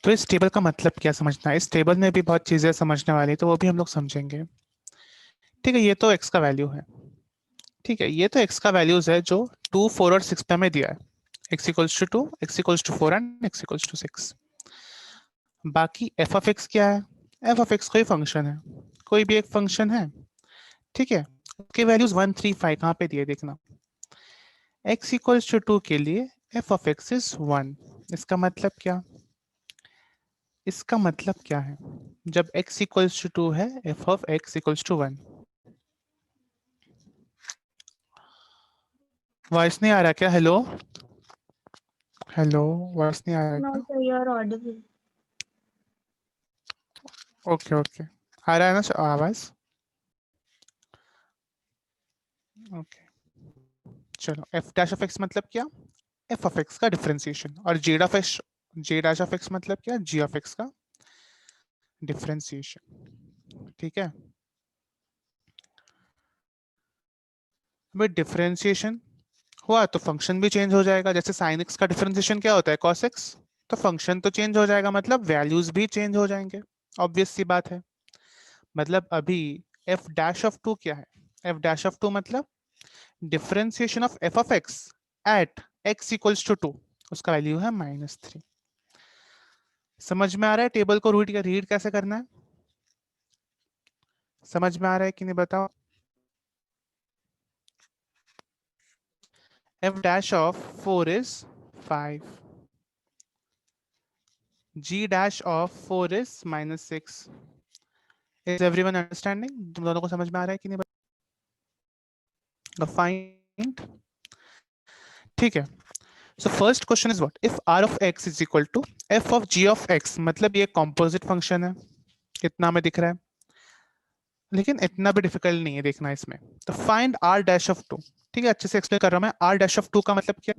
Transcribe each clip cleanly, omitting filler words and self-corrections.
तो इस टेबल का मतलब क्या समझना है, इस टेबल में भी बहुत चीजें समझने वाली, तो वो भी हम लोग समझेंगे। ठीक है, ये तो एक्स का वैल्यू है। ठीक है, ये तो एक्स का वैल्यूज है जो 2, 4 और 6 पे हमें दिया है। X equals to 2, x equals to 4 and x equals to 6। बाकी एफ ऑफ एक्स क्या है? एफ ऑफ एक्स कोई फंक्शन है, कोई भी एक फंक्शन है। ठीक है, उसके वैल्यूज 1, 3, 5 कहाँ पे दिए देखना। एक्स इक्वल्स टू 2 के लिए एफ ऑफ एक्स इज 1। इसका मतलब क्या? इसका मतलब क्या है? जब x इक्वल्स टू 2 है, f of x equals to 1। Voice नहीं आ रहा क्या? हेलो हेलो, वॉइस नहीं आ रहा No, क्या? sir, you are audible. Okay okay, आ रहा है ना आवाज? ओके, चलो। एफ डैश ऑफ एक्स मतलब क्या? एफ ऑफ एक्स का डिफरेंशिएशन। और Z of x, J dash of x मतलब क्या? जी ऑफ एक्स का डिफरेंशिएशन। ठीक है, भाई डिफरेंशिएशन हुआ तो फंक्शन भी चेंज हो जाएगा। जैसे साइन एक्स का डिफरेंशिएशन क्या होता है? Cos x. तो फंक्शन तो चेंज हो जाएगा, मतलब वैल्यूज भी चेंज हो जाएंगे। ऑब्वियस सी बात है। मतलब अभी एफ डैश ऑफ 2 क्या है? एफ डैश ऑफ 2 मतलब differentiation of f of x at x equals to 2, उसका वैल्यू है -3। समझ में आ रहा है टेबल को रीड कैसे करना है? समझ में आ रहा है कि नहीं बताओ? F dash of 4 is 5, g dash of 4 is -6। Is everyone understanding? तुम दोनों को समझ में आ रहा है कि नहीं? फाइंड। ठीक है, so first question is what if r of x is equal to f of g of x. मतलब ये कॉम्पोजिट फंक्शन है, इतना हमें दिख रहा है, लेकिन इतना भी डिफिकल्ट नहीं है देखना इसमें। तो फाइंड आर डैश ऑफ 2। ठीक है, अच्छे से एक्सप्लेन कर रहा हूं मैं। आर डैश ऑफ 2 का मतलब क्या?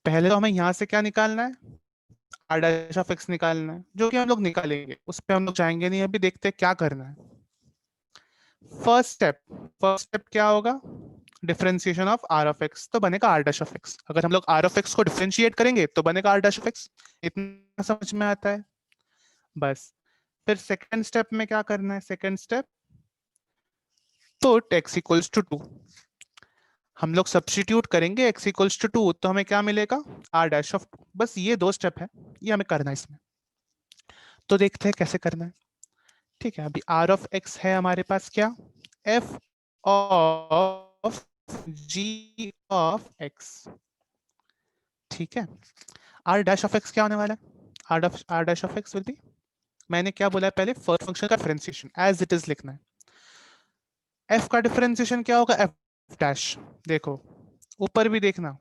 पहले तो हमें यहां से क्या निकालना है? आर डैश ऑफ एक्स निकालना है, जो कि हम लोग निकालेंगे, उस पर हम लोग जाएंगे नहीं, अभी देखते हैं क्या करना है। फर्स्ट स्टेप क्या होगा? Differentiation of r of x, तो बनेगा आर डैश ऑफ एक्स। अगर हम लोग आर ऑफ एक्स को डिफरेंशिएट करेंगे तो बनेगा आर डैश ऑफ एक्स। इतना समझ में आता है? बस। फिर सेकंड स्टेप में क्या करना है? Second step, put x equals to 2। हम लोग सब्स्टिट्यूट करेंगे एक्स इक्वल्स टू 2, तो हमें क्या मिलेगा? R dash of 2। बस ये दो स्टेप है, ये हमें करना है इसमें। तो देखते हैं कैसे करना है। ठीक है, अभी आर ऑफ एक्स है हमारे पास क्या? F of g of x. ठीक है, आर डैश ऑफ एक्स क्या होने वाला है? R dash of x will be, मैंने क्या बोला है पहले, फर्स्ट फंक्शन का डिफरेंशिएशन एज इट इज लिखना है। एफ का डिफरेंशिएशन क्या होगा? F dash. देखो ऊपर भी देखना,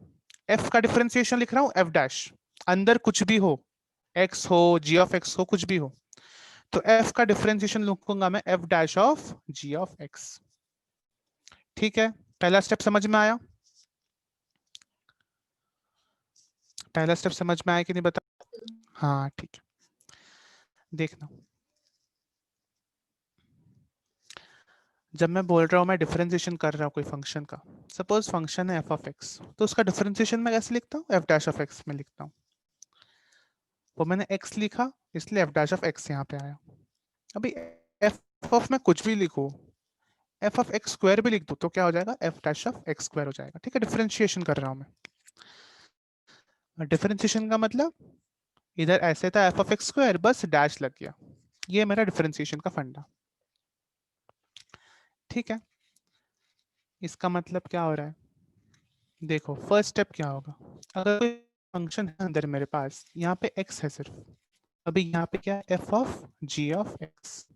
एफ का डिफरेंशिएशन लिख रहा हूं एफ डैश, अंदर कुछ भी हो, एक्स हो, जी ऑफ एक्स हो, कुछ भी हो, तो एफ का डिफरेंशिएशन लिखूंगा मैं f dash of g of x. ठीक है, पहला स्टेप समझ में आया? पहला स्टेप समझ में आया कि नहीं बता? हाँ ठीक है, देखना। जब मैं बोल रहा हूँ मैं डिफरेंशिएशन कर रहा हूँ कोई फंक्शन का, सपोज फंक्शन है एफ ऑफ एक्स, तो उसका डिफरेंशिएशन मैं कैसे लिखता हूँ? एफ डैश ऑफ एक्स में लिखता हूँ। वो मैंने एक्स लिखा, इसलिए एफ डैश ऑफ एक्स यहाँ पे आया। अभी एफ ऑफ में कुछ भी लिखो, एफ ऑफ एक्स स्क्वायर भी लिख दो तो क्या हो जाएगा? F dash of x square हो जाएगा। ठीक है, डिफरेंशिएशन कर रहा हूँ मैं। डिफरेंशिएशन का मतलब इधर ऐसे था एफ ऑफ एक्स स्क्वायर, बस डैश लग गया। ये मेरा डिफरेंशिएशन का फंडा। ठीक है, इसका मतलब क्या हो रहा है? देखो फर्स्ट स्टेप क्या होगा, अगर कोई फंक्शन है अंदर मेरे पास, यहाँ पे x है सिर्फ, अभी यहाँ पे क्या है? F of g of x.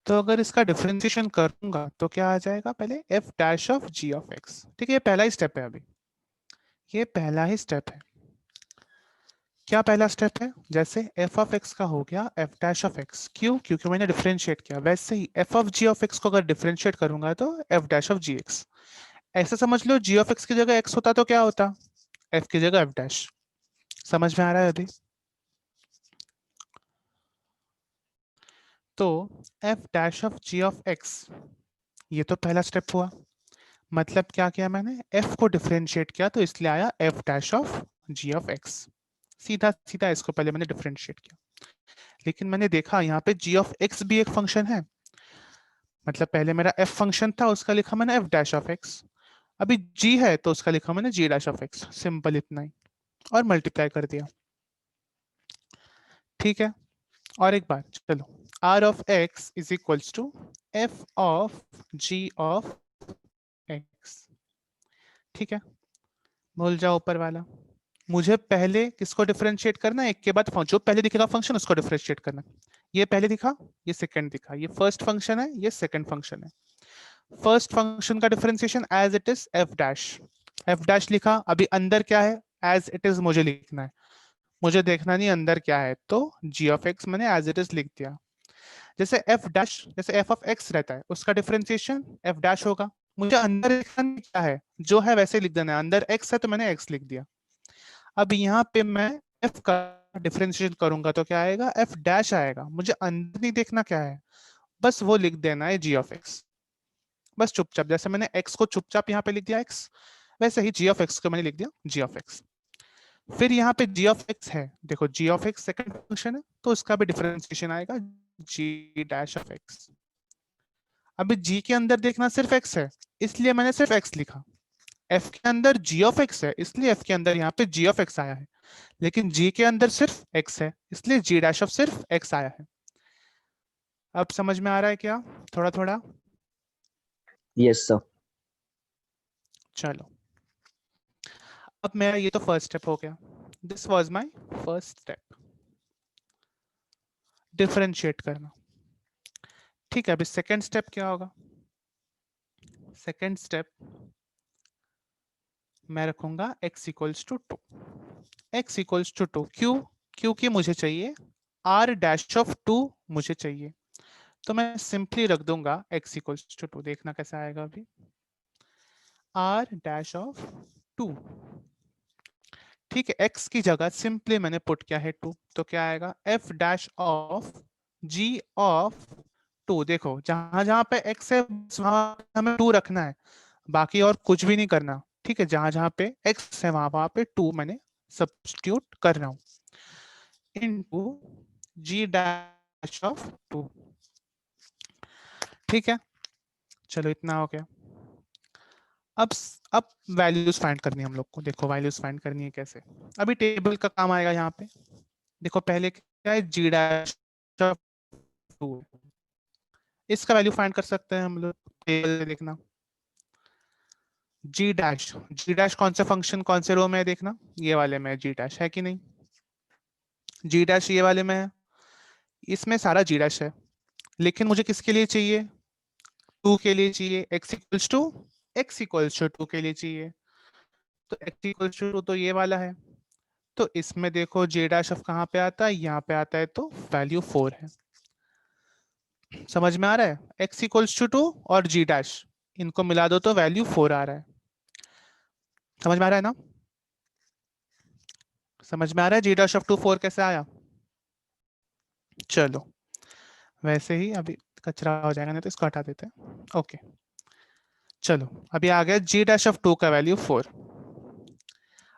तो अगर इसका डिफरेंशिएशन करूंगा तो क्या आ जाएगा? पहले f dash of g of x. ठीक है, ये पहला ही स्टेप है। अभी ये पहला ही स्टेप है। क्या पहला स्टेप है? जैसे एफ ऑफ एक्स का हो गया एफ डैश ऑफ एक्स, क्यों? क्योंकि मैंने डिफरेंशिएट किया। वैसे ही f of g of x को अगर डिफरेंशिएट करूंगा तो f dash of g x. ऐसा समझ लो, जी ऑफ एक्स की जगह एक्स होता तो क्या होता? एफ की जगह एफ डैश। समझ में आ रहा है अभी? तो f dash of g of x, ये तो पहला स्टेप हुआ। मतलब क्या किया मैंने? एफ को डिफरेंशिएट किया तो इसलिए आया f dash of g of x. सीधा सीधा इसको पहले मैंने डिफरेंशिएट किया, लेकिन मैंने देखा यहाँ पे g ऑफ x भी एक फंक्शन है, मतलब पहले मेरा f फंक्शन था, उसका लिखा मैंने f डैश ऑफ x, अभी g है तो उसका लिखा मैंने g dash of x, simple इतना ही, और मल्टीप्लाई कर दिया। ठीक है, और एक बार चलो, r of x is equals to f of g of x। ठीक है, भूल जाओ ऊपर वाला, मुझे पहले किसको डिफरेंशिएट करना है, एक के बाद जो पहले दिखेगा फंक्शन उसको डिफरेंशिएट करना है। ये पहले दिखा, ये सेकंड दिखा, ये फर्स्ट फंक्शन है, ये सेकंड फंक्शन है। फर्स्ट फंक्शन का differentiation as it is f dash लिखा, अभी अंदर क्या है एज इट इज मुझे लिखना है, मुझे देखना नहीं अंदर क्या है, तो g ऑफ x मैंने एज इट इज लिख दिया। जैसे एफ डैश, जैसे एफ ऑफ एक्स रहता है उसका डिफरेंशिएशन एफ डैश होगा, मुझे अंदर लिखना नहीं क्या है, जो है वैसे लिख देना है, अंदर x है तो मैंने x लिख दिया। अब यहाँ पे मैं f का डिफरेंशिएशन करूंगा तो क्या आएगा, f डैश आएगा, मुझे अंदर नहीं देखना क्या है, बस वो लिख देना है g ऑफ x, बस चुपचाप, जैसे मैंने x को चुपचाप यहाँ पे लिख दिया x, वैसे ही g ऑफ x को मैंने लिख दिया g ऑफ x। फिर यहाँ पे g ऑफ x है, देखो g of x second function है तो उसका भी डिफरेंशिएशन आएगा g डैश ऑफ x। अभी g के अंदर देखना सिर्फ x है, इसलिए मैंने सिर्फ x लिखा, f के अंदर g ऑफ x है इसलिए f के अंदर यहाँ पे g ऑफ x आया है, लेकिन g के अंदर सिर्फ x है इसलिए g डैश ऑफ सिर्फ x आया है। अब समझ में आ रहा है क्या, थोड़ा थोड़ा? Yes sir. चलो, अब मेरा ये तो फर्स्ट स्टेप हो गया, this was my first step, differentiate करना। ठीक है, अभी सेकंड स्टेप क्या होगा, सेकंड स्टेप मैं रखूंगा x equals to 2, x equals to 2, क्यों, क्योंकि मुझे चाहिए r डैश ऑफ 2 मुझे चाहिए, तो मैं सिंपली रख दूंगा x इक्वल्स टू 2, देखना कैसा आएगा अभी, r डैश ऑफ 2। ठीक है, x की जगह सिंपली मैंने पुट किया है 2, तो क्या आएगा f dash of g of 2। देखो जहां जहां पे x है वहां हमें 2 रखना है, बाकी और कुछ भी नहीं करना। ठीक है, जहां जहां पे x है वहां वहां पे 2 मैंने सब्स्टिट्यूट कर रहा हूं, इनटू g डैश ऑफ 2। ठीक है, चलो इतना हो गया। अब वैल्यूज फाइंड करनी है हम लोग को, देखो वैल्यूज फाइंड करनी है कैसे, अभी टेबल का काम आएगा यहाँ पे। देखो पहले क्या है, g डैश ऑफ 2, इसका वैल्यू फाइंड कर सकते हैं हम लोग, टेबल देखना g डैश कौन से फंक्शन कौन से रो में है देखना, ये वाले में g डैश है कि नहीं, g डैश ये वाले में है, इसमें सारा g डैश है, लेकिन मुझे किसके लिए चाहिए, 2 के लिए चाहिए, x इक्वल्स टू 2 के लिए चाहिए, तो x इक्वल्स टू 2 तो ये वाला है, तो इसमें देखो j डैश ऑफ कहाँ पे आता है, यहाँ पे आता है, तो वैल्यू 4 है। समझ में आ रहा है, x इक्वल्स टू 2 और g डैश इनको मिला दो तो वैल्यू 4 आ रहा है, समझ में आ रहा है ना, समझ में आ रहा है g डैश ऑफ 2 4 कैसे आया। चलो वैसे ही अभी कचरा हो जाएगा नहीं तो इसको हटा देते हैं, ओके। चलो अभी आ गया g डैश ऑफ 2 का वैल्यू 4,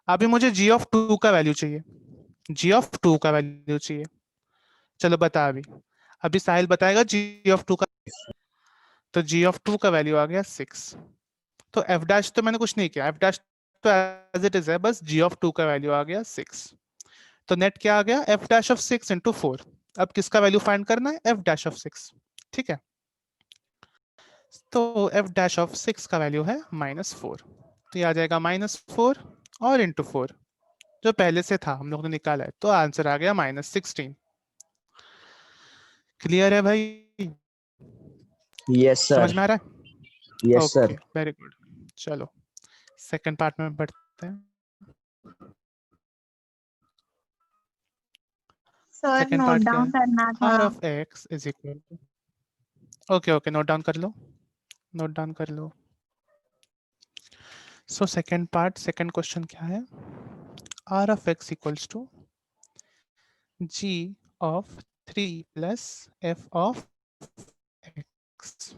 अभी मुझे g ऑफ 2 का वैल्यू चाहिए, g ऑफ 2 का वैल्यू चाहिए, चलो बता अभी, अभी साहिल बताएगा g ऑफ 2 का, तो g ऑफ 2 का वैल्यू आ गया 6, तो f डैश तो मैंने कुछ नहीं किया, f डैश तो एज इट इज है, बस g ऑफ 2 का वैल्यू आ गया 6, तो नेट क्या आ गया, f डैश ऑफ 6 इंटू 4। अब किसका वैल्यू फाइंड करना है, f डैश ऑफ 6। ठीक है, तो f डैश ऑफ 6 का वैल्यू है -4, तो ये आ जाएगा -4 और इंटू 4, जो पहले से था हम लोग ने निकाला है, तो आंसर आ गया -16। क्लियर है भाई, यस समझ सर। में आ रहा है, yes okay sir. Very good. चलो सेकंड पार्ट में बढ़ते हैं, सर सेकंड नोट पार्ट क्या डाउन है, करना था। r of x is equal to, okay okay note down कर लो, नोट डाउन कर लो। So second part, second question क्या है, r of x equals to g of 3 plus f of x,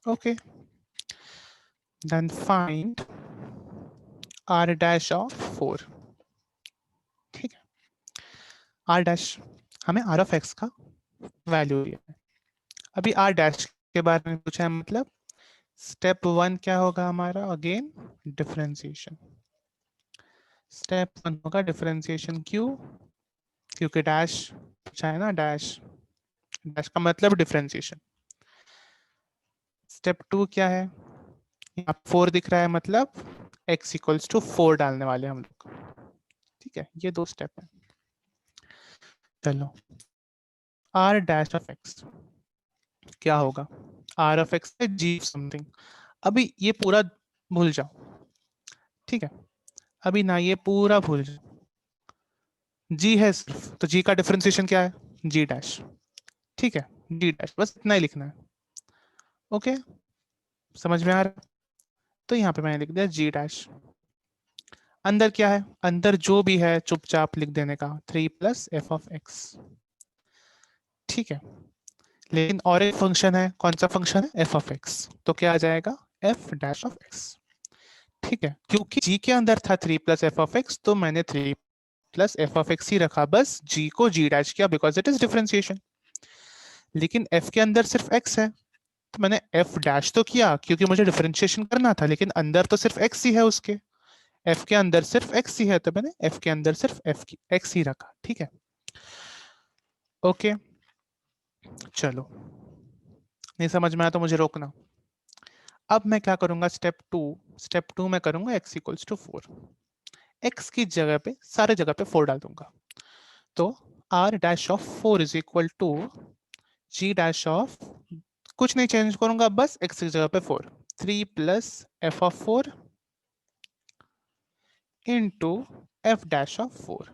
okay, then find r dash of 4। ठीक है, r dash, हमें are of x का वैल्यू दिया है। अभी आर डैश के बारे में पूछा है, मतलब स्टेप 1 क्या होगा हमारा, अगेन डिफरेंशिएशन। स्टेप 1 होगा डिफरेंशिएशन, क्यू के डैश पूछा है ना, डैश, डैश का मतलब डिफरेंशिएशन। स्टेप 2 क्या है, यहाँ 4 दिख रहा है, मतलब x इक्वल्स टू 4 डालने वाले हम लोग। ठीक है, ये 2 स्टेप है। चलो, r डैश ऑफ x क्या होगा, r ऑफ x है g समथिंग। अभी ये पूरा भूल जाओ, ठीक है, अभी ना ये पूरा भूल जाओ, g है सिर्फ, तो g का डिफरेंशिएशन क्या है, g डैश। ठीक है, g डैश, बस इतना ही लिखना है। ओके, समझ में आ रहा है? तो यहाँ पे मैंने लिख दिया g डैश। अंदर क्या है, अंदर जो भी है चुपचाप लिख देने का, 3 प्लस एफ ऑफ एक्स। ठीक है, लेकिन और एक फंक्शन है, कौन सा फंक्शन है, एफ ऑफ एक्स, तो क्या आ जाएगा, एफ डैश ऑफ एक्स। ठीक है, क्योंकि जी के अंदर था 3 प्लस एफ ऑफ एक्स, तो मैंने 3 प्लस एफ ऑफ एक्स ही रखा, बस जी को जी डैश किया बिकॉज इट इज डिफरेंशिएशन। लेकिन एफ के अंदर सिर्फ एक्स है, तो मैंने एफ डैश तो किया क्योंकि मुझे डिफरेंशिएशन करना था, लेकिन अंदर तो सिर्फ एक्स ही है उसके, एफ के अंदर सिर्फ एक्स ही है, तो मैंने एफ के अंदर सिर्फ एफ एक्स ही रखा। ठीक है, ओके, चलो, नहीं समझ में आया तो मुझे रोकना। अब मैं क्या करूंगा, स्टेप टू में करूंगा x इक्वल्स टू 4। x की जगह पे, सारे जगह पे 4 डाल दूंगा, तो r dash of 4 is equal to g dash of, कुछ नहीं चेंज करूंगा, बस x की जगह पे 4, 3 plus F of 4 into F dash of 4।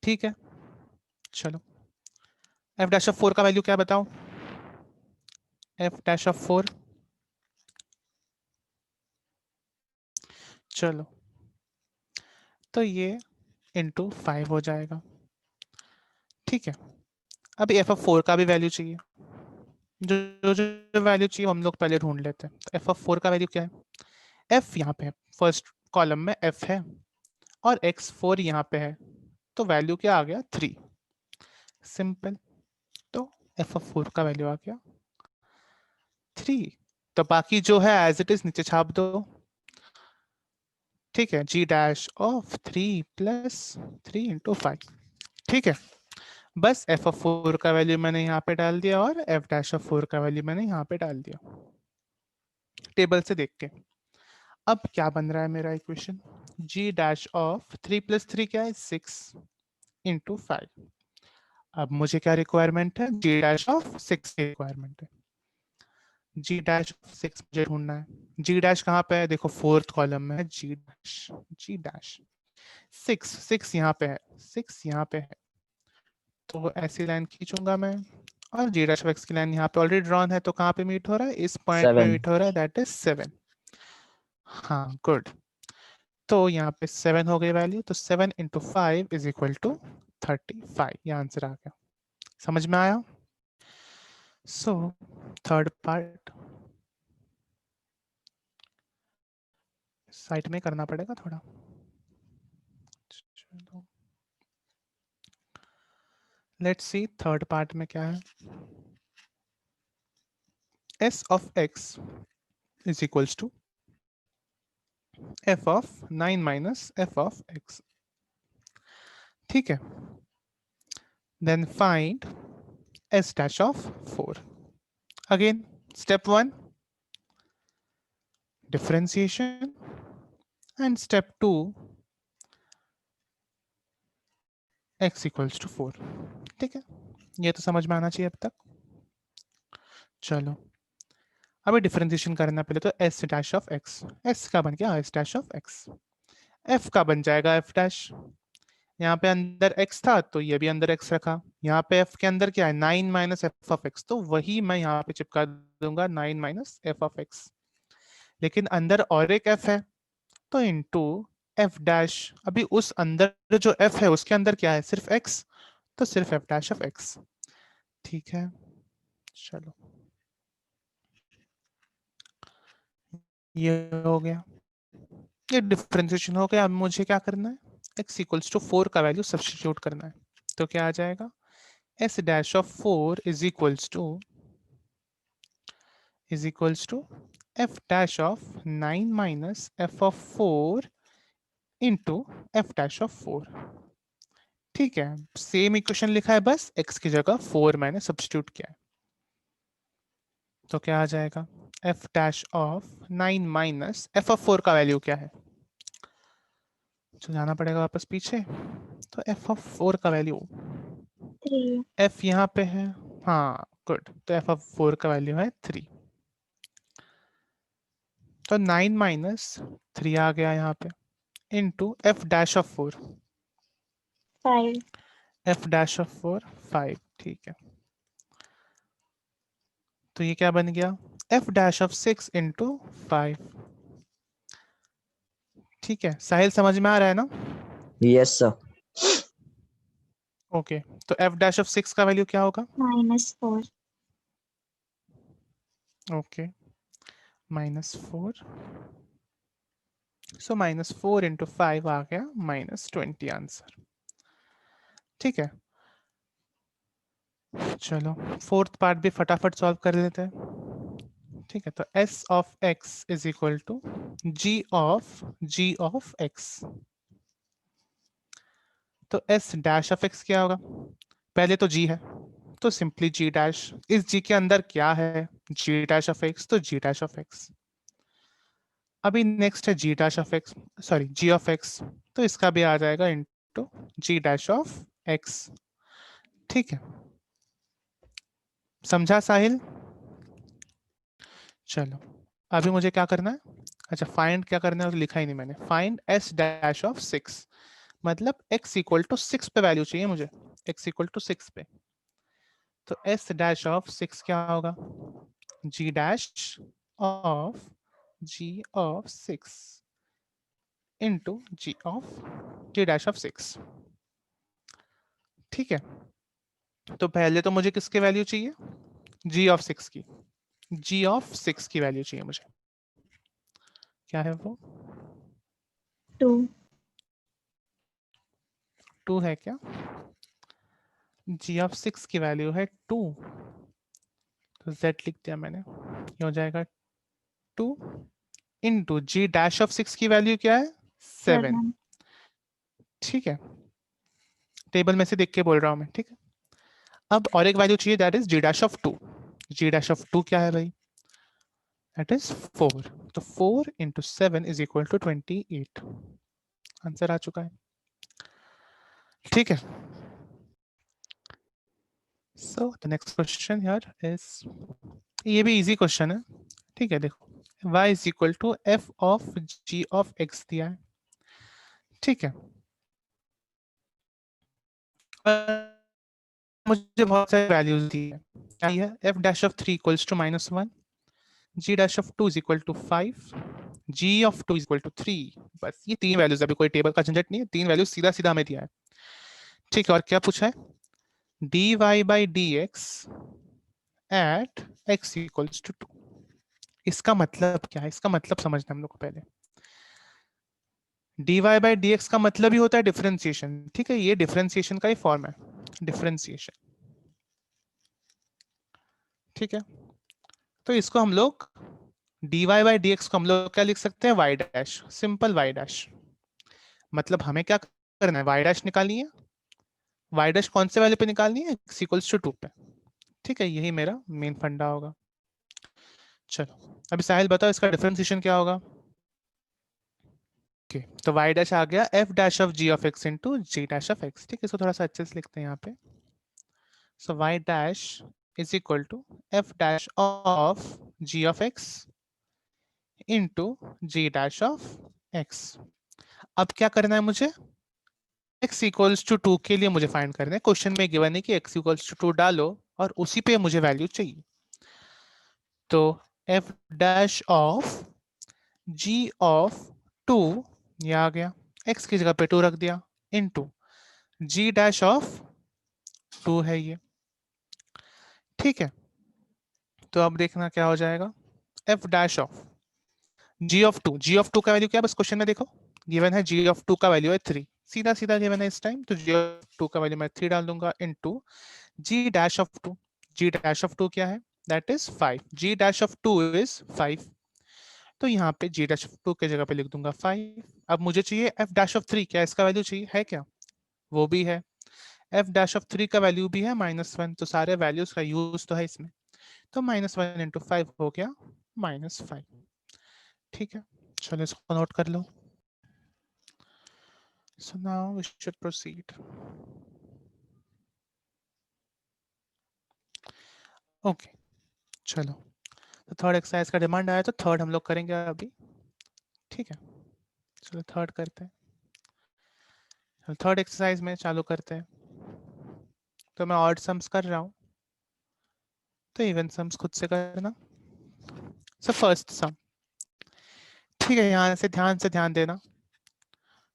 ठीक है, चलो, एफ डैश ऑफ 4 का वैल्यू क्या बताओ, एफ डैश ऑफ 4, चलो, तो ये इंटू 5 हो जाएगा। ठीक है, अब एफ ऑफ 4 का भी वैल्यू चाहिए, जो जो वैल्यू चाहिए हम लोग पहले ढूंढ लेते हैं। तो एफ ऑफ 4 का वैल्यू क्या है, एफ यहाँ पे है, फर्स्ट कॉलम में एफ है, और एक्स 4 यहाँ पे है, तो वैल्यू क्या आ गया, 3, सिंपल। तो एफ ऑफ 4 का वैल्यू आ गया 3, तो बाकी जो है एज इट इज नीचे छाप दो। ठीक है, जी डैश ऑफ 3 प्लस 3 इंटू 5। ठीक है, बस एफ ऑफ 4 का वैल्यू मैंने यहाँ पे डाल दिया, और एफ डैश ऑफ 4 का वैल्यू मैंने यहाँ पे डाल दिया टेबल से देख के। अब क्या बन रहा है मेरा equation, g dash of 3 plus 3 क्या है, 6 इंटू 5। अब मुझे क्या रिक्वायरमेंट है, g डैश ऑफ 6 की रिक्वायरमेंट है, g डैश ऑफ 6 मुझे ढूंढना है। g डैश कहाँ पे है, देखो फोर्थ कॉलम में है g डैश 6 यहाँ पे है, 6 यहाँ पे है, तो ऐसी लाइन खींचूंगा मैं, और g डैश ऑफ x की लाइन यहाँ पे ऑलरेडी ड्रॉन है, तो कहाँ पे मीट हो रहा है, इस पॉइंट पे 7. मीट हो रहा है, दैट इज 7। हाँ, गुड, तो यहाँ पे 7 हो गई वैल्यू, तो 7 इंटू 5 इज इक्वल टू 35, ये आंसर आ गया। समझ में आया? सो थर्ड पार्ट साइड में करना पड़ेगा थोड़ा। चलो, लेट्स सी थर्ड पार्ट में क्या है, s of x is equals to f of 9 minus f of x। ठीक है, then find s dash of 4। Again step 1 differentiation, and step 2 x equals to 4। ठीक है, ये तो समझ में आना चाहिए अब तक। चलो, अभी डिफरेंशिएशन करना, पहले तो s dash of x, s का बन गया s dash of x, f का बन जाएगा f डैश, यहाँ पे अंदर x था तो ये भी अंदर x रखा, यहाँ पे f के अंदर क्या है, 9 माइनस एफ ऑफ एक्स, तो वही मैं यहाँ पे चिपका दूंगा 9 माइनस एफ ऑफ एक्स, लेकिन अंदर और एक f है, तो इनटू f डैश, अभी उस अंदर जो f है उसके अंदर क्या है, सिर्फ x, तो सिर्फ f डैश ऑफ x। ठीक है, चलो, ये हो गया, ये डिफरेंशिएशन हो गया। अब मुझे क्या करना है, x इक्वल्स टू 4 का वैल्यू सब्स्टिट्यूट करना है। तो क्या आ जाएगा, s dash of 4 is equals to f dash of 9 minus f of 4 into f dash of 4। ठीक है, सेम इक्वेशन लिखा है, बस x की जगह 4 मैंने सब्स्टिट्यूट किया है। तो क्या आ जाएगा, f dash of 9 minus f of 4 का वैल्यू क्या है, तो जाना पड़ेगा वापस पीछे। तो f ऑफ 4 का वैल्यू 3. f यहाँ पे है, हाँ गुड, तो f ऑफ 4 का वैल्यू है 3। तो 9 माइनस 3 आ गया यहाँ पे, into f dash of 4, 5. f dash of 4 5। ठीक है, तो ये क्या बन गया, f डैश ऑफ 6 इंटू 5। ठीक है, साहिल समझ में आ रहा है ना? Yes, sir. ओके, तो f डैश ऑफ 6 का वैल्यू क्या होगा, -4. ओके -4, सो -4 इंटू 5 आ गया -20 आंसर। ठीक है, चलो फोर्थ पार्ट भी फटाफट सॉल्व कर लेते हैं। ठीक है, तो s of x is equal to g of x। तो s डैश ऑफ x क्या होगा, पहले तो g है, तो सिंपली g डैश, इस g के अंदर क्या है, g डैश ऑफ x, तो g डैश ऑफ x। अभी नेक्स्ट है g dash of x, sorry g of x, तो इसका भी आ जाएगा into g dash of x। ठीक है, समझा साहिल? चलो अभी मुझे क्या करना है, अच्छा फाइंड क्या करना है, तो लिखा ही नहीं मैंने, फाइंड s डैश ऑफ 6, मतलब x इक्वल टू 6 पे वैल्यू चाहिए मुझे, x इक्वल टू 6 पे। तो s डैश ऑफ 6 क्या होगा, g dash of 6 into g dash of 6। ठीक है, तो पहले तो मुझे किसके वैल्यू चाहिए, g ऑफ 6 की, g ऑफ 6 की वैल्यू चाहिए मुझे, क्या है वो, 2. 2 है क्या, g ऑफ 6 की वैल्यू है 2, तो z लिख दिया मैंने, ये हो जाएगा 2 इंटू g डैश ऑफ 6 की वैल्यू क्या है, 7। 7. ठीक है, टेबल में से देख के बोल रहा हूं मैं। ठीक है, अब और एक वैल्यू चाहिए, that is g dash of 2। g dash of 2 क्या है भाई, दैट इज 4। तो 4 into 7 is equal to 28। Answer आ चुका है। ठीक है, so the next question here is, ये भी इजी क्वेश्चन है। ठीक है, देखो y is equal to f of g of x दिया है। ठीक है, मुझे बहुत सारे वैल्यूज दी है, क्या है, f dash of 3 equals to -1, g dash of 2 is equal to 5, g of 2 is equal to 3। बस ये तीन वैल्यूज, अभी कोई टेबल का झंझट नहीं है, तीन वैल्यूज सीधा सीधा हमें दिया है। ठीक है, और क्या पूछा है, dy by dx at x equals to 2। इसका मतलब क्या है, इसका मतलब समझना हम लोग को पहले। dy बाई dx का मतलब ही होता है डिफरेंशिएशन। ठीक है, ये डिफरेंशिएशन का ही फॉर्म है, डिफरेंशिएशन। ठीक है, तो इसको हम लोग dy बाई dx को हम लोग क्या लिख सकते हैं, y dash, simple y dash. मतलब हमें क्या करना है, y डैश निकालनी है, y डैश कौन से वैल्यू पे निकालनी है, x इक्वल्स टू 2 पे। ठीक है, यही मेरा मेन फंडा होगा। चलो अभी साहिल बताओ इसका डिफरेंशिएशन क्या होगा। ओके, तो y डैश आ गया f dash of g of x into g dash of x। ठीक है, इसको थोड़ा सा अच्छे से लिखते हैं यहाँ पे। So y dash is equal to f dash of g of x into g dash of x। अब क्या करना है मुझे, x इक्वल्स टू 2 के लिए मुझे फाइंड करना है। क्वेश्चन में गिवन है कि x इक्वल्स टू 2 डालो और उसी पे मुझे वैल्यू चाहिए। तो f dash of g of 2, ये आ गया, x की जगह पे 2 रख दिया, इनटू g डैश ऑफ 2 है ये। ठीक है, तो अब देखना क्या हो जाएगा, f dash of g of 2, g of 2 का वैल्यू क्या है, बस क्वेश्चन में देखो गिवन है g ऑफ 2 का वैल्यू है 3, सीधा सीधा गिवन है इस टाइम, तो जी ऑफ 2 का वैल्यू मैं 3 डाल दूंगा into g dash of 2। G dash of 2 क्या है? That is 5। G dash of 2 is 5, तो यहाँ पे जी डैश ऑफ 2 के जगह पे लिख दूंगा 5। अब मुझे चाहिए एफ डैश ऑफ 3, क्या इसका वैल्यू चाहिए है क्या? वो भी है। एफ डैश ऑफ 3 का वैल्यू भी है -1, तो सारे वैल्यूज का यूज तो है इसमें, तो -1 इंटू 5 हो गया -5। ठीक है, चलो इसको नोट कर लो। So now we should proceed. Okay, चलो, तो थर्ड एक्सरसाइज का डिमांड आया, तो थर्ड हम लोग करेंगे अभी। ठीक है, चलो थर्ड करते हैं। थर्ड एक्सरसाइज में चालू करते हैं। तो मैं ऑड सम्स कर रहा हूँ, तो इवन सम्स खुद से करना। सो फर्स्ट सम, ठीक है, यहाँ से ध्यान देना।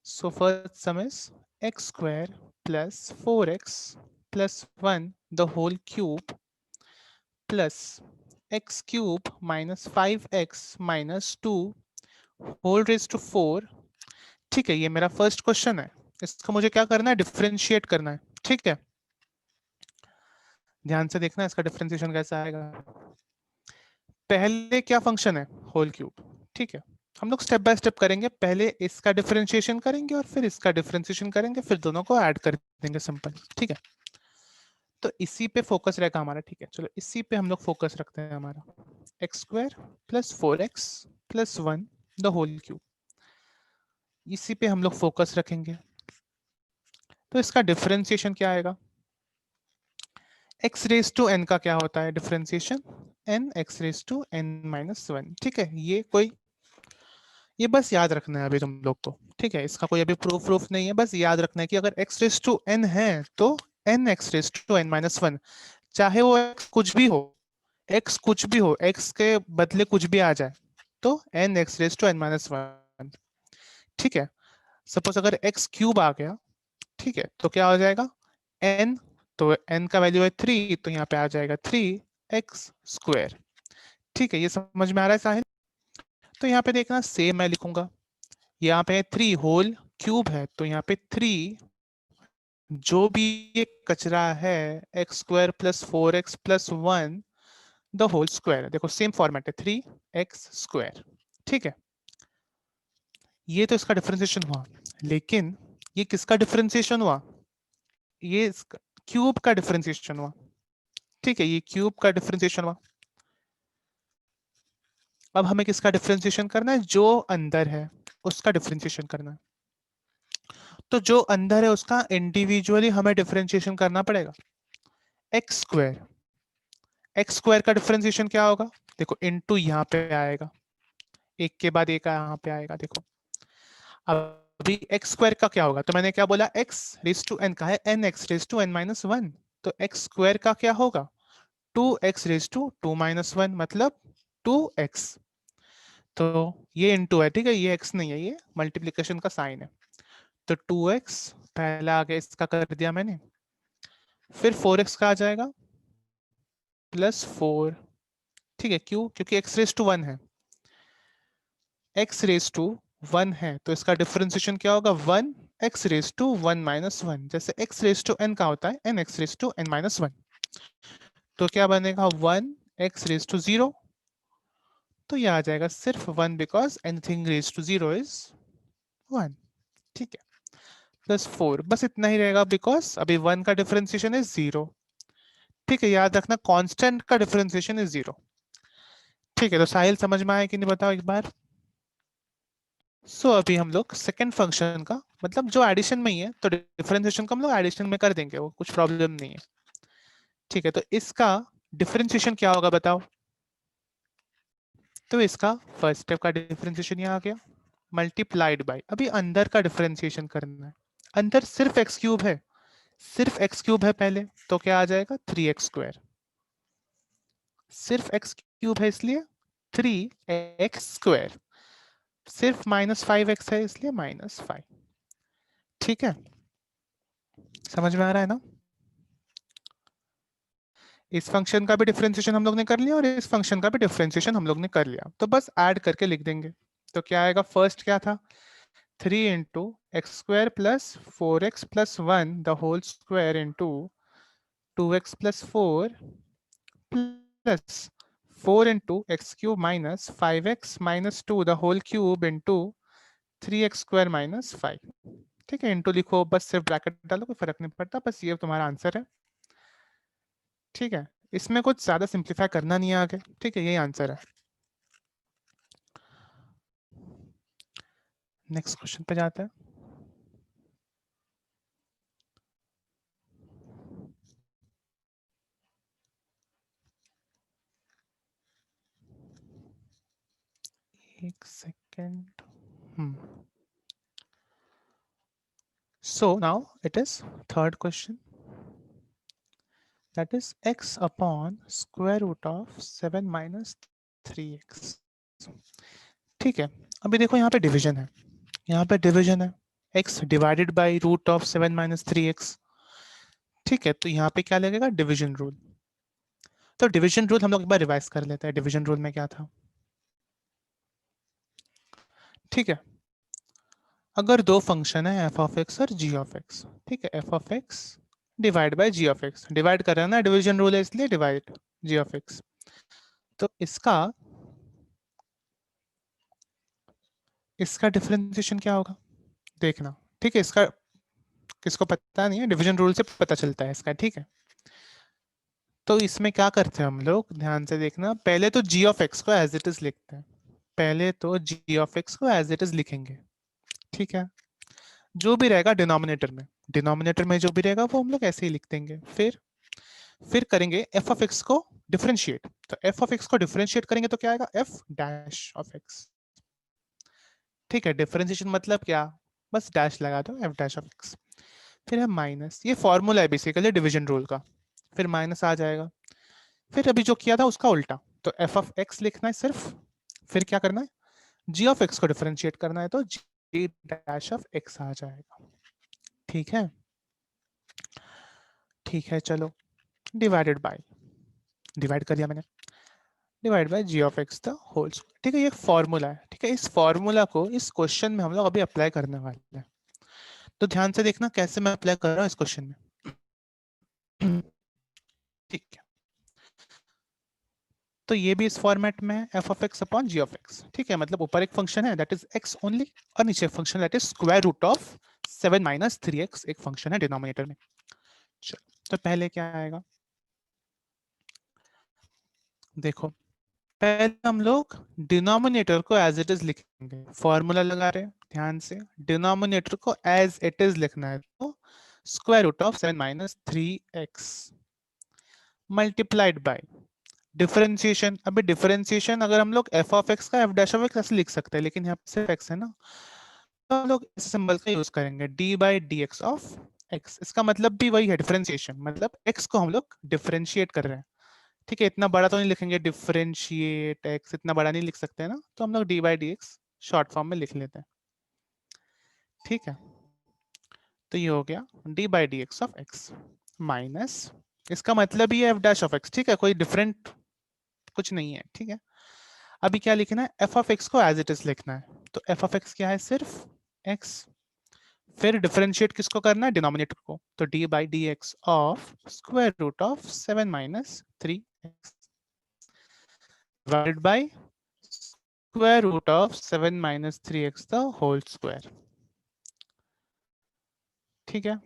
So first sum is x square plus 4x plus 1 the whole cube plus x cube minus 5x minus 2 whole raise to 4। ठीक है, ये मेरा फर्स्ट क्वेश्चन है। इसको मुझे क्या करना है? डिफरेंशिएट करना है। ठीक है, ध्यान से देखना इसका डिफरेंशिएशन कैसा आएगा। पहले क्या फंक्शन है? Whole cube. ठीक है, हम लोग स्टेप बाय स्टेप करेंगे। पहले इसका डिफरेंशिएशन करेंगे और फिर इसका डिफरेंशिएशन करेंगे, फिर दोनों को ऐड कर देंगे, सिंपल। ठीक है, तो इसी पे फोकस रहेगा हमारा। ठीक है, चलो इसी पे हम लोग फोकस रखते हैं। हमारा x square plus 4x plus 1 the whole cube, इसी पे हम लोग फोकस रखेंगे। तो इसका डिफरेंशिएशन क्या आएगा? x रेज टू n का क्या होता है differentiation? n x raise to n minus 1। ठीक है, ये बस याद रखना है अभी तुम लोग को। ठीक है, इसका कोई अभी प्रूफ नहीं है, बस याद रखना है कि अगर x रेज टू n है तो n x raise to n minus 1, चाहे वो x कुछ भी हो, x कुछ भी हो, x के बदले कुछ भी आ जाए, तो n x raise to n minus 1। ठीक है, सपोज अगर x क्यूब आ गया, ठीक है, तो क्या हो जाएगा? n, तो n का वैल्यू है 3, तो यहाँ पे आ जाएगा 3x स्क्वायर। ठीक है, ये समझ में आ रहा है साहिल? तो यहाँ पे देखना, सेम मैं लिखूंगा। यहाँ पे 3 होल क्यूब है, तो यहाँ पे 3 जो भी ये कचरा है x square plus 4x plus 1 the whole square. देखो सेम फॉर्मेट है, 3x स्क्वायर। ठीक है, ये तो इसका डिफरेंशिएशन हुआ, लेकिन ये किसका डिफरेंशिएशन हुआ? ये क्यूब का डिफरेंशिएशन हुआ। ठीक है, ये क्यूब का डिफरेंशिएशन हुआ। अब हमें किसका डिफरेंशिएशन करना है? जो अंदर है उसका डिफरेंशिएशन करना है। तो जो अंदर है उसका इंडिविजुअली हमें डिफरेंशिएशन करना पड़ेगा। एक्स स्क्वायर का डिफरेंशिएशन क्या होगा? देखो इनटू यहाँ पे आएगा, एक के बाद एक यहाँ पे आएगा। देखो अभी एक्स स्क्वायर का क्या होगा? तो मैंने क्या बोला? एक्स रेज टू एन का है, n x raise to n minus 1, तो एक्स स्क्वायर का क्या होगा? 2x रेज टू 2 माइनस 1, मतलब 2x। तो ये इनटू है, ठीक है, ये x नहीं है, ये मल्टीप्लिकेशन का साइन है। तो 2x पहला आगे इसका कर दिया मैंने, फिर 4x का आ जाएगा प्लस 4। ठीक है, क्यों? क्योंकि x रेज टू 1 है, x रेज टू 1 है, तो इसका डिफरेंशिएशन क्या होगा? 1 x रेज टू 1 माइनस 1, जैसे x रेज टू n का होता है n x raise to n minus 1। तो क्या बनेगा? 1 x रेज टू 0, तो ये आ जाएगा सिर्फ 1, because anything raise to 0 is 1। ठीक है, प्लस 4, बस इतना ही रहेगा, बिकॉज अभी 1 का डिफरेंशिएशन इज 0। ठीक है, याद रखना कांस्टेंट का डिफरेंशिएशन इज 0। ठीक है, तो साहिल समझ में आया कि नहीं बताओ एक बार। अभी हम लोग सेकंड फंक्शन का, मतलब जो एडिशन में ही है, तो डिफरेंशिएशन को हम लोग एडिशन में कर देंगे, वो कुछ प्रॉब्लम नहीं है। ठीक है, तो इसका डिफरेंशिएशन क्या होगा बताओ? तो इसका फर्स्ट स्टेप का डिफरेंशिएशन यहाँ आ गया, मल्टीप्लाइड बाय, अभी अंदर का डिफरेंशिएशन करना है। अंदर सिर्फ एक्स क्यूब है, सिर्फ एक्स क्यूब है पहले, तो क्या आ जाएगा? 3x square. सिर्फ एक्स क्यूब है इसलिए 3x स्क्वायर, सिर्फ -5x है इसलिए -5। ठीक है, समझ में आ रहा है ना? इस फंक्शन का भी डिफरेंशिएशन हम लोग ने कर लिया और इस फंक्शन का भी डिफरेंशिएशन हम लोग ने कर लिया, तो बस ऐड करके लिख देंगे। तो क्या आएगा? फर्स्ट क्या था? 3 into x square plus 4x plus 1 the whole square into 2x plus 4 plus 4 into x cube minus 5x minus 2 the whole cube into 3x square minus 5। ठीक है, इंटू लिखो बस, सिर्फ ब्रैकेट डालो, कोई फर्क नहीं पड़ता, बस ये तुम्हारा आंसर है। ठीक है, इसमें कुछ ज्यादा सिंप्लीफाई करना नहीं है आगे। ठीक है, यही आंसर है। नेक्स्ट क्वेश्चन पे जाते हैं। एक second. So now it is third question, that is x upon square root of 7 minus 3x। ठीक है, अभी देखो यहाँ पे डिवीजन है, यहाँ पे डिवीजन है, x divided by root of 7 minus 3x। ठीक है, तो यहाँ पे क्या लगेगा, डिवीजन रूल। तो डिवीजन रूल हम लोग एक बार रिवाइज कर लेते हैं। डिवीजन रूल में क्या था? ठीक है, अगर दो फंक्शन है f ऑफ x और g ऑफ x, ठीक है, f of x divide by g of x, divide कर रहा है ना, डिवीजन रूल है इसलिए डिवाइड g ऑफ x। तो इसका डिफरेंशिएशन क्या होगा देखना। ठीक है, इसका किसको पता नहीं है, डिवीजन रूल से पता चलता है इसका। ठीक है, तो इसमें क्या करते हैं हम लोग, ध्यान से देखना। पहले तो g ऑफ x को एज इट इज लिखते हैं, पहले तो g ऑफ x को एज इट इज लिखेंगे। ठीक है, जो भी रहेगा डिनोमिनेटर में जो भी रहेगा वो हम लोग ऐसे ही लिख देंगे। फिर करेंगे f ऑफ x को डिफरेंशिएट। तो f ऑफ x को डिफरेंशिएट करेंगे तो क्या आएगा, f डैश ऑफ x। ठीक है, डिफरेंशिएशन मतलब क्या, बस डैश लगा दो, f डैश ऑफ x। फिर है माइनस, ये फॉर्मूला है बेसिकली डिवीजन रूल का, फिर माइनस आ जाएगा। फिर अभी जो किया था उसका उल्टा, तो f ऑफ x लिखना है सिर्फ, फिर क्या करना है, g ऑफ x को डिफरेंशिएट करना है, तो g डैश ऑफ x आ जाएगा। ठीक है, ठीक है, चलो डिवाइडेड बाय, डिवाइड कर दिया मैंने, divide by g of x the whole square. ठीक है, ये फॉर्मूला है। ठीक है, इस फॉर्मूला को इस क्वेश्चन में हम लोग अभी अप्लाई करने वाले हैं। तो ध्यान से देखना कैसे मैं अप्लाई कर रहा हूँ इस क्वेश्चन में। ठीक है, तो ये भी इस फॉर्मेट में है, f of x upon g of x। ठीक है, मतलब ऊपर एक फंक्शन है दैट इज x ओनली, और नीचे एक function that is square root of 7 minus 3x, एक फंक्शन है डिनोमिनेटर में। चलो, तो पहले क्या आएगा देखो, पहले हम लोग डिनोमिनेटर को एज इट इज लिखेंगे। फॉर्मूला लगा रहे हैं ध्यान से, डिनोमिनेटर को एज इट इज लिखना है, तो square root of 7 minus 3x multiplied by differentiation. अभी डिफरेंशिएशन अगर हम लोग f ऑफ x का f डैश ऑफ x ऐसे लिख सकते हैं, लेकिन यहाँ पे सिर्फ x है ना, तो हम लोग इस सिंबल का यूज करेंगे, d by d x of x। इसका मतलब भी वही है डिफरेंशिएशन, मतलब x को हम लोग डिफरेंशिएट कर रहे हैं। ठीक है, इतना बड़ा तो नहीं लिखेंगे, डिफरेंशिएट x इतना बड़ा नहीं लिख सकते ना, तो हम लोग d by d x short form में लिख लेते हैं। ठीक है, तो ये हो गया d by d x of x minus, इसका मतलब ये f डैश ऑफ x। ठीक है, कोई डिफरेंट कुछ नहीं है। ठीक है, अभी क्या लिखना है, f ऑफ x को एज इट इज लिखना है। तो f ऑफ x क्या है, सिर्फ x। फिर डिफरेंशिएट किसको करना है, डिनोमिनेटर को, तो d by d x of square root of 7 minus 3x divided by square root of 7 minus 3x the whole square. ठीक है,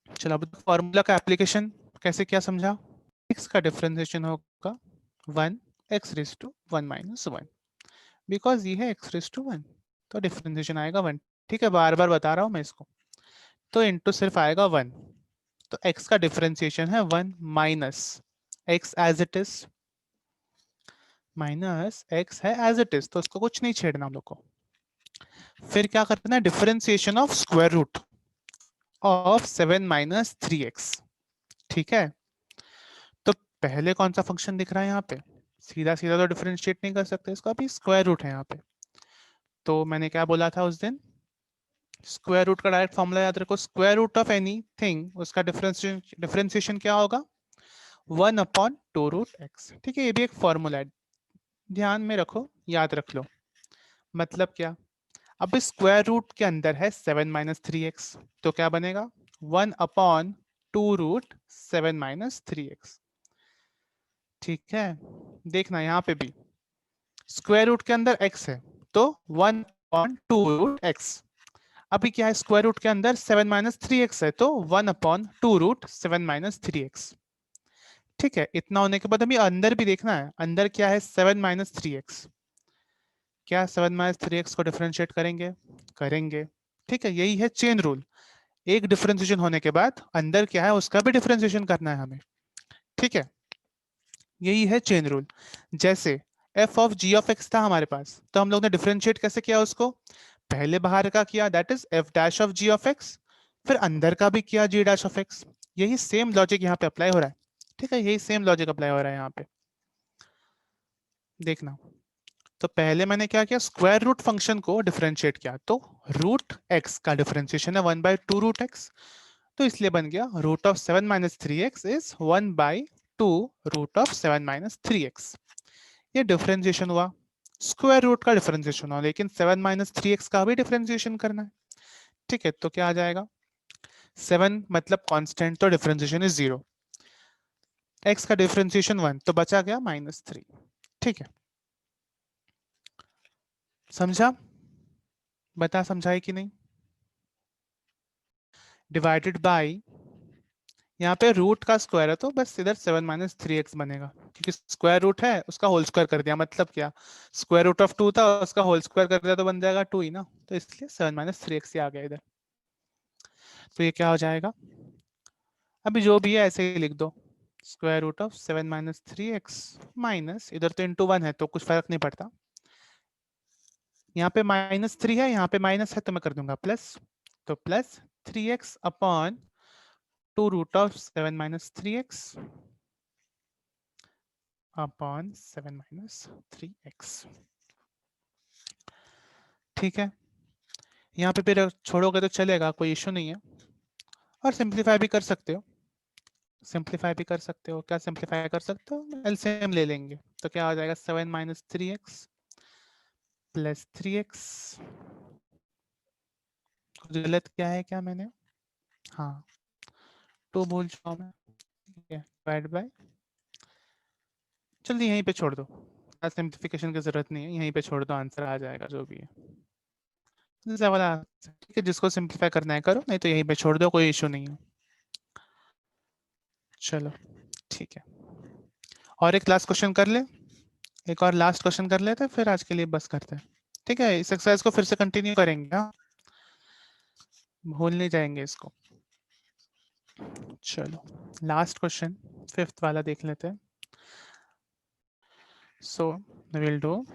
चलो अब फॉर्मूला का एप्लीकेशन कैसे क्या समझा। x का डिफरेंशिएशन होगा 1 x raise to 1 minus 1, because ये है x रेज टू 1, तो डिफरेंशिएशन आएगा 1। ठीक है, बार बार बता रहा हूँ मैं इसको, तो इंटू सिर्फ आएगा 1, तो x का डिफरेंशिएशन है 1 minus x as it is, minus x है एज इट इज, तो उसको कुछ नहीं छेड़ना हम लोग को। फिर क्या करना है, differentiation of square root of 7 minus 3x। ठीक है, तो पहले कौन सा फंक्शन दिख रहा है यहाँ पे, सीधा सीधा तो डिफरेंशिएट नहीं कर सकते इसको, अभी स्क्वायर रूट है यहाँ पे। तो मैंने क्या बोला था उस दिन, स्क्वायर रूट का डायरेक्ट फॉर्मूला याद रखो, स्क्वायर रूट ऑफ एनीथिंग उसका डिफरेंशिएशन क्या होगा, 1 अपॉन 2 रूट एक्स। ठीक है, ये भी एक फॉर्मूला है, ध्यान में रखो, याद रख लो। मतलब क्या, अब स्क्वायर रूट के अंदर है 7 माइनस 3x, तो क्या बनेगा 1/2√7 माइनस 3x। ठीक है, देखना यहाँ पे भी स्क्वायर रूट के अंदर x है तो 1/2√x। अभी क्या है, स्क्वायर रूट के अंदर 7 माइनस 3x है तो 1/2√7 माइनस 3x। ठीक है, इतना होने के बाद हमें अंदर भी देखना है, अंदर क्या है 7 माइनस 3x। क्या 7 माइनस 3x को डिफरेंशिएट करेंगे? करेंगे। ठीक है, यही है चेन रूल। एक डिफरेंशिएशन होने के बाद अंदर क्या है उसका भी डिफरेंशिएशन करना है हमें। ठीक है, यही है चेन रूल। जैसे f of g of x था हमारे पास, तो हम लोग ने डिफरेंशिएट कैसे किया उसको? पहले बाहर का किया, that is f dash of g of x, फिर अंदर का भी किया g डैश ऑफ x। यही सेम लॉजिक यहाँ पे अप्लाई हो रहा है। ठीक है, यही सेम लॉजिक अप्लाई हो रहा है यहाँ पे, देखना। तो पहले मैंने क्या किया, स्क्वायर रूट फंक्शन को डिफरेंशिएट किया, तो रूट x का डिफरेंशिएशन है 1/2√x, तो इसलिए बन गया root of 7 minus 3x is 1/2√7 - 3x। ये डिफरेंशिएशन हुआ, स्क्वायर रूट का डिफरेंशिएशन हुआ, लेकिन 7 माइनस 3x का भी डिफरेंशिएशन करना है। ठीक है, तो क्या आ जाएगा, 7 मतलब कांस्टेंट, तो डिफरेंशिएशन इज 0, x का डिफरेंशिएशन 1, तो बचा गया -3। ठीक है, समझा? बता समझाए कि नहीं? डिवाइडेड बाय, यहाँ पे रूट का स्क्वायर है तो बस इधर 7 माइनस 3x बनेगा, क्योंकि स्क्वायर रूट है उसका होल स्क्वायर कर दिया, मतलब क्या, स्क्वायर रूट ऑफ 2 था उसका होल स्क्वायर कर दिया तो बन जाएगा 2 ही ना, तो इसलिए 7 माइनस 3x ही आ गया इधर। तो ये क्या हो जाएगा, अभी जो भी है ऐसे ही लिख दो, square root of 7 minus 3x minus, इधर तो इंटू 1 है तो कुछ फर्क नहीं पड़ता, यहाँ पे -3 है, यहाँ पे माइनस है तो मैं कर दूंगा प्लस, तो plus 3x upon 2√7 minus 3x upon 7 minus 3x। ठीक है, यहाँ पे फिर छोड़ोगे तो चलेगा, कोई इशू नहीं है, और सिंप्लीफाई भी कर सकते हो, सिंप्लीफाई भी कर सकते हो। क्या सिंप्लीफाई कर सकते हो, एलसीएम ले लेंगे, तो क्या हो जाएगा 7 माइनस 3x प्लस 3x, कुछ गलत क्या है क्या मैंने, हाँ 2 भूल चुका मैं, डिवाइड बाय, जल्दी यहीं पे छोड़ दो, सिंप्लीफिकेशन की जरूरत नहीं है, यहीं पे छोड़ दो, आंसर आ जाएगा जो भी है। वाला ठीक है, जिसको सिंप्लीफाई करना है करो, नहीं तो यहीं पे छोड़ दो, कोई इशू नहीं है। चलो ठीक है, और एक लास्ट क्वेश्चन कर ले, एक और लास्ट क्वेश्चन कर लेते हैं, फिर आज के लिए बस करते हैं। ठीक है, इस एक्सरसाइज को फिर से कंटिन्यू करेंगे, हाँ? भूल नहीं जाएंगे इसको। चलो लास्ट क्वेश्चन 5th वाला देख लेते हैं। सो विल डू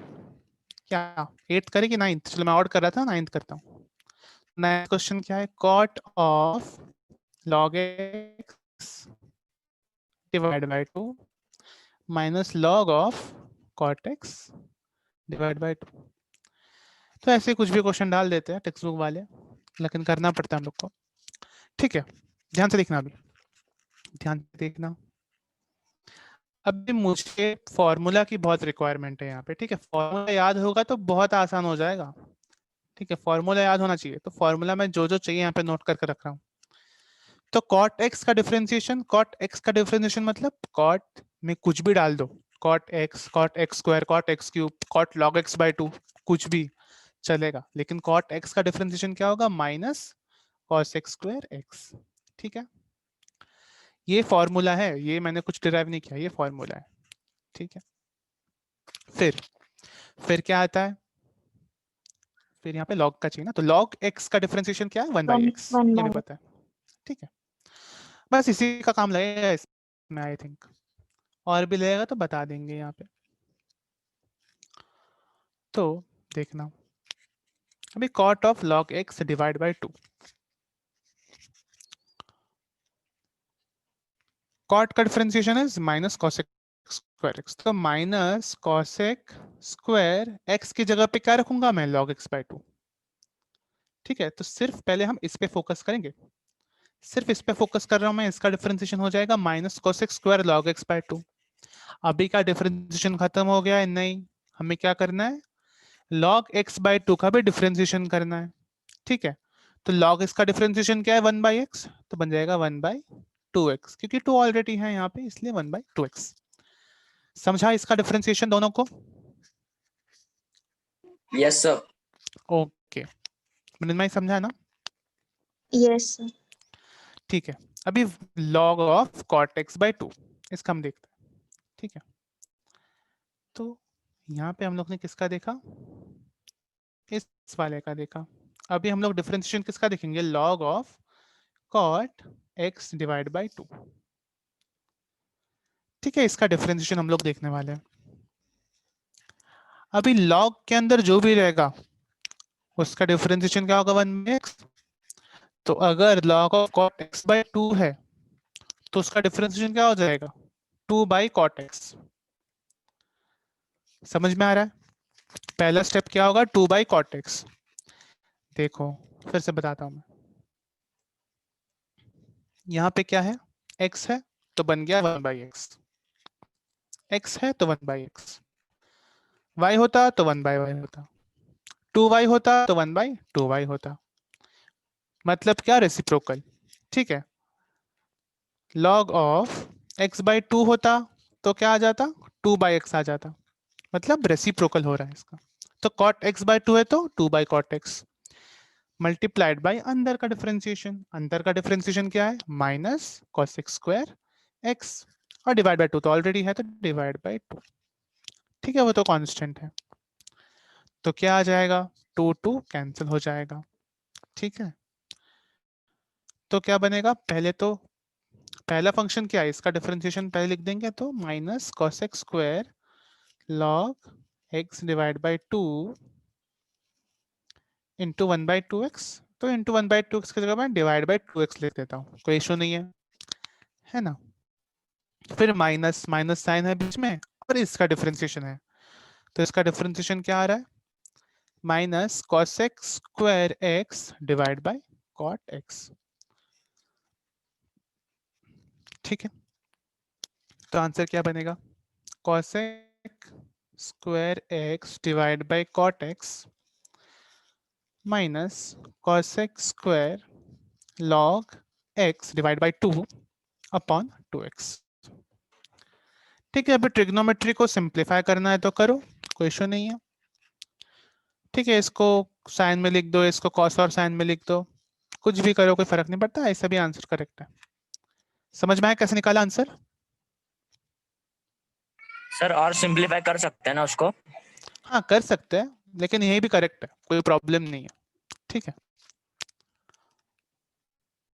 क्या, 8th करे कि 9th? चलो मैं और कर रहा था, 9th करता हूँ। 9th क्वेश्चन क्या है, cot of log x divide by 2 minus log of cot x divide by 2। तो ऐसे कुछ भी क्वेश्चन डाल देते हैं टेक्स्ट बुक वाले, लेकिन करना पड़ता है हम लोग को। ठीक है, ध्यान से देखना, अभी ध्यान से देखना। अभी मुझे फॉर्मूला की बहुत रिक्वायरमेंट है यहाँ पे। ठीक है, फॉर्मूला याद होगा तो बहुत आसान हो जाएगा। ठीक है, फॉर्मूला याद होना चाहिए, तो फॉर्मूला में जो जो चाहिए यहाँ पे नोट करके रख रहा हूँ। तो cot x का डिफरेंशिएशन, cot x का डिफरेंशिएशन मतलब cot में कुछ भी डाल दो, cot x square, cot x cube, cot log x by 2, कुछ भी चलेगा, लेकिन cot x का डिफरेंशिएशन क्या होगा, minus cos x square x। ठीक है, ये फॉर्मूला है, ये मैंने कुछ डिराइव नहीं किया, ये फॉर्मूला है। ठीक है, फिर क्या आता है, फिर यहाँ पे log का चाहिए ना, तो log x का डिफरेंशिएशन क्या है, 1/x, ये भी पता है। ठीक है, बस इसी का काम लगेगा इसमें, आई थिंक और भी लगेगा तो बता देंगे यहाँ पे। तो देखना, अभी cot of log x divide by 2, cot का differentiation is minus cosec square x, तो माइनस cosec स्क्वायर x की जगह पे क्या रखूंगा मैं, log x बाय 2। ठीक है, तो सिर्फ पहले हम इस पे फोकस करेंगे, सिर्फ इस पे फोकस कर रहा हूं मैं, इसका डिफरेंशिएशन हो जाएगा minus cosec square log x by 2। अभी का डिफरेंशिएशन खत्म हो गया है, नहीं, हमें क्या करना है, log x by 2 का भी डिफरेंशिएशन करना है, ठीक है। तो log x का डिफरेंशिएशन क्या है, 1 by x, तो बन जाएगा 1 by 2x, क्योंकि 2 ऑलरेडी है यहाँ पे इसलिए 1 by 2x। समझा इसका डिफरेंशिएशन दोनों को? Yes, sir. ओके, मृण्मयी समझा ना? Yes, sir. ठीक है, अभी log of cot x by 2 इसका हम देखते हैं, ठीक है। तो यहाँ पे हम लोग ने किसका देखा, इस वाले का देखा। अभी हम लोग डिफरेंशिएशन किसका देखेंगे, log of cot x divide by 2, ठीक है। इसका डिफरेंशिएशन हम लोग देखने वाले हैं। अभी log के अंदर जो भी रहेगा उसका डिफरेंशिएशन क्या होगा, 1x। तो अगर log of cot x by 2 है तो उसका डिफरेंशिएशन क्या हो जाएगा, 2 by cot x। समझ में आ रहा है? पहला स्टेप क्या होगा, 2 by cot x। देखो फिर से बताता हूं मैं, यहाँ पे क्या है, x है तो बन गया 1 by x, x है तो 1 by x, y होता तो 1 by y होता, 2y होता तो 1 by 2y होता, मतलब क्या, रेसिप्रोकल, ठीक है। log ऑफ x by 2 होता तो क्या आ जाता, 2 by x आ जाता, मतलब रेसिप्रोकल हो रहा है इसका। तो cot x by 2 है तो 2 by cot x multiplied by अंदर का डिफरेंशिएशन। अंदर का डिफरेंशिएशन क्या है, minus cos x square x, और डिवाइड बाय 2 तो ऑलरेडी है तो डिवाइड बाय 2, ठीक है, वो तो कांस्टेंट है। तो क्या आ जाएगा, 2 2 कैंसिल हो जाएगा, ठीक है। तो क्या बनेगा, पहले तो पहला फंक्शन क्या है, इसका डिफरेंशिएशन पहले लिख देंगे, तो minus cos x square log x divide by 2 into 1 by 2x। तो इंटू 1 बाय 2x की जगह मैं डिवाइड बाय 2x लिख देता हूँ, कोई इशू नहीं है ना। फिर माइनस माइनस साइन है बीच में और इसका डिफरेंशिएशन है, तो इसका डिफरेंशिएशन क्या आ रहा है, minus cos x square x divide bye cot x, ठीक है। तो आंसर क्या बनेगा, cos x square x divide bye cot x minus cos x square log x divide by 2 upon 2x, ठीक है। अभी ट्रिग्नोमेट्री को सिंप्लीफाई करना है तो करो, कोई इशू नहीं है, ठीक है। इसको साइन में लिख दो, इसको कॉस और साइन में लिख दो, कुछ भी करो कोई फर्क नहीं पड़ता, ऐसा भी आंसर करेक्ट है। समझ में आया कैसे निकाला आंसर? सर और सिंपलीफाई कर सकते हैं ना उसको? हाँ कर सकते हैं, लेकिन यही भी करेक्ट है, कोई प्रॉब्लम नहीं है, ठीक है।